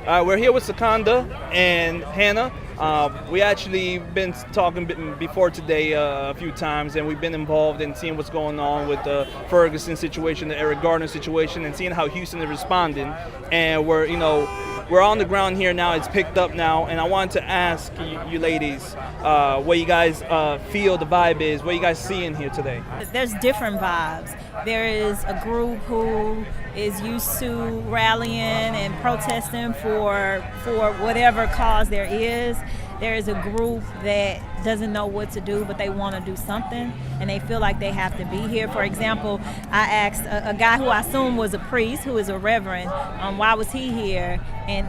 We're here with Secunda and Hannah. We actually been talking before today a few times, and we've been involved in seeing what's going on with the Ferguson situation, the Eric Garner situation, and seeing how Houston is responding. And we're on the ground here now. It's picked up now, and I wanted to ask you ladies what you guys feel the vibe is, what you guys seeing here today. There's different vibes. There is a group who is used to rallying and protesting for whatever cause there is. There is a group that doesn't know what to do, but they want to do something, and they feel like they have to be here. For example, I asked a guy who I assume was a priest, who is a reverend, why was he here? And,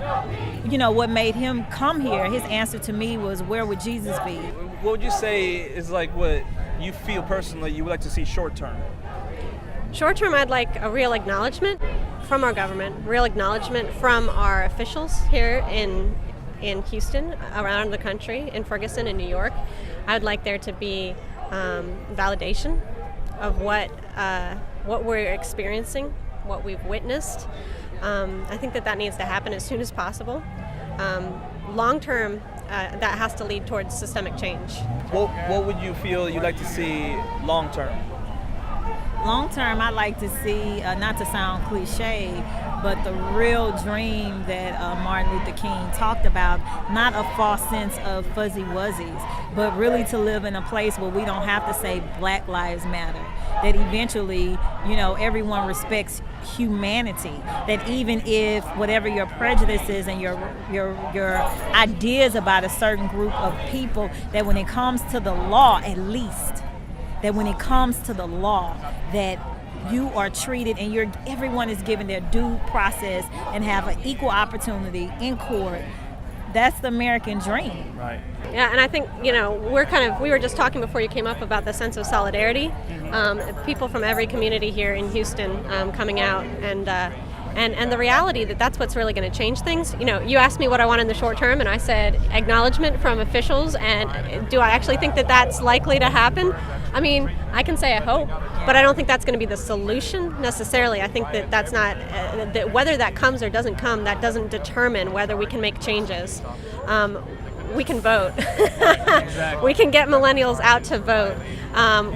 what made him come here? His answer to me was, where would Jesus be? What would you say is like what you feel personally you would like to see short term? Short term, I'd like a real acknowledgement from our government, real acknowledgement from our officials here in Houston, around the country, in Ferguson, in New York. I'd like there to be validation of what we're experiencing, what we've witnessed. I think that needs to happen as soon as possible. Long term, that has to lead towards systemic change. What would you feel you'd like to see long term? Long term, I'd like to see, not to sound cliche, but the real dream that Martin Luther King talked about, not a false sense of fuzzy wuzzies, but really to live in a place where we don't have to say Black Lives Matter, that eventually, everyone respects humanity, that even if whatever your prejudices and your ideas about a certain group of people, that when it comes to the law, at least, that when it comes to the law, that you are treated and everyone is given their due process and have an equal opportunity in court. That's the American dream. Right. Yeah, and I think, we were just talking before you came up about the sense of solidarity. People from every community here in Houston coming out and the reality that that's what's really going to change things. You asked me what I want in the short term, and I said acknowledgement from officials, and do I actually think that that's likely to happen? I mean, I can say I hope, but I don't think that's going to be the solution necessarily. I think that that's not, that whether that comes or doesn't come, that doesn't determine whether we can make changes. We can vote. Exactly. We can get millennials out to vote.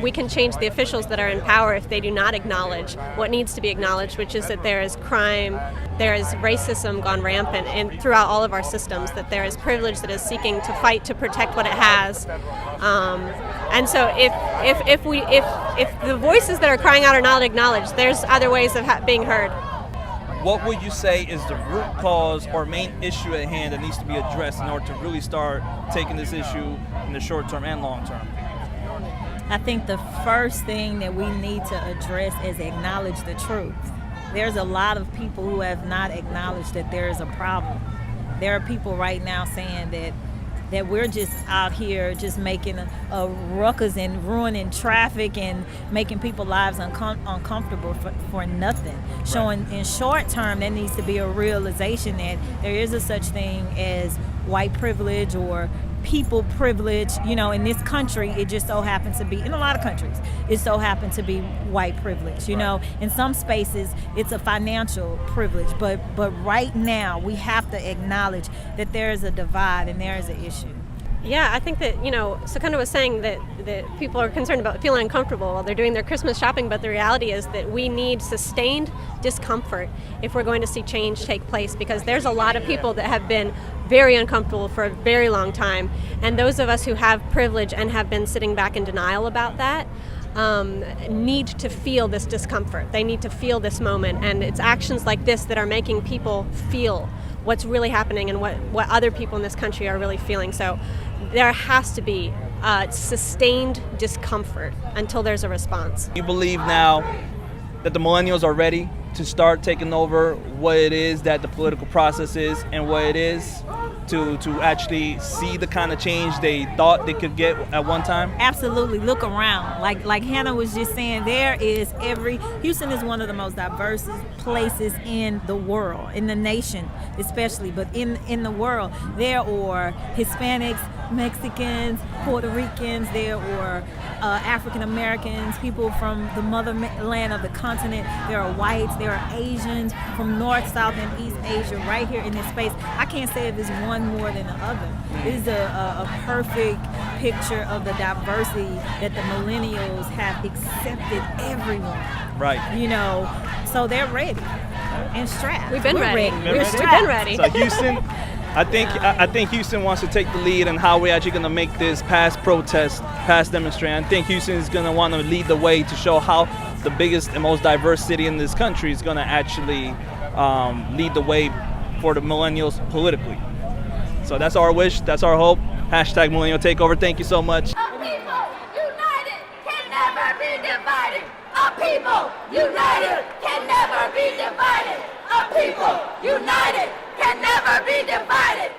We can change the officials that are in power if they do not acknowledge what needs to be acknowledged, which is that there is crime, there is racism gone rampant throughout all of our systems, that there is privilege that is seeking to fight to protect what it has. And so if the voices that are crying out are not acknowledged, there's other ways of being heard. What would you say is the root cause or main issue at hand that needs to be addressed in order to really start taking this issue in the short term and long term? I think the first thing that we need to address is acknowledge the truth. There's a lot of people who have not acknowledged that there is a problem. There are people right now saying that we're just out here just making a ruckus and ruining traffic and making people's lives uncomfortable for nothing. Right. Showing in short term, there needs to be a realization that there is a such thing as white privilege or people privilege. In this country, it just so happens to be, in a lot of countries, it so happens to be white privilege. In some spaces, it's a financial privilege. But right now, we have to acknowledge that there is a divide and there is an issue. Yeah, I think that, Secunda was saying that people are concerned about feeling uncomfortable while they're doing their Christmas shopping, but the reality is that we need sustained discomfort if we're going to see change take place, because there's a lot of people that have been very uncomfortable for a very long time, and those of us who have privilege and have been sitting back in denial about that need to feel this discomfort. They need to feel this moment, and it's actions like this that are making people feel what's really happening and what other people in this country are really feeling. So there has to be sustained discomfort until there's a response. You believe now that the millennials are ready to start taking over what it is that the political process is and what it is to actually see the kind of change they thought they could get at one time? Absolutely. Look around. Like Hannah was just saying, Houston is one of the most diverse places in the world, in the nation especially, but in the world. There are Hispanics, Mexicans, Puerto Ricans, there were African Americans, people from the motherland of the continent. There are whites, there are Asians from North, South, and East Asia right here in this space. I can't say if it's one more than the other. It is a perfect picture of the diversity that the millennials have accepted everyone. Right. You know, so they're ready and strapped. We've been ready. We're We've been ready. So Houston, I think Houston wants to take the lead in how we're actually going to make this past protest, past demonstration. I think Houston is going to want to lead the way to show how the biggest and most diverse city in this country is going to actually lead the way for the millennials politically. So that's our wish, that's our hope. Hashtag Millennial Takeover. Thank you so much. A people united can never be divided. A people united can never be divided. A people united can never be divided.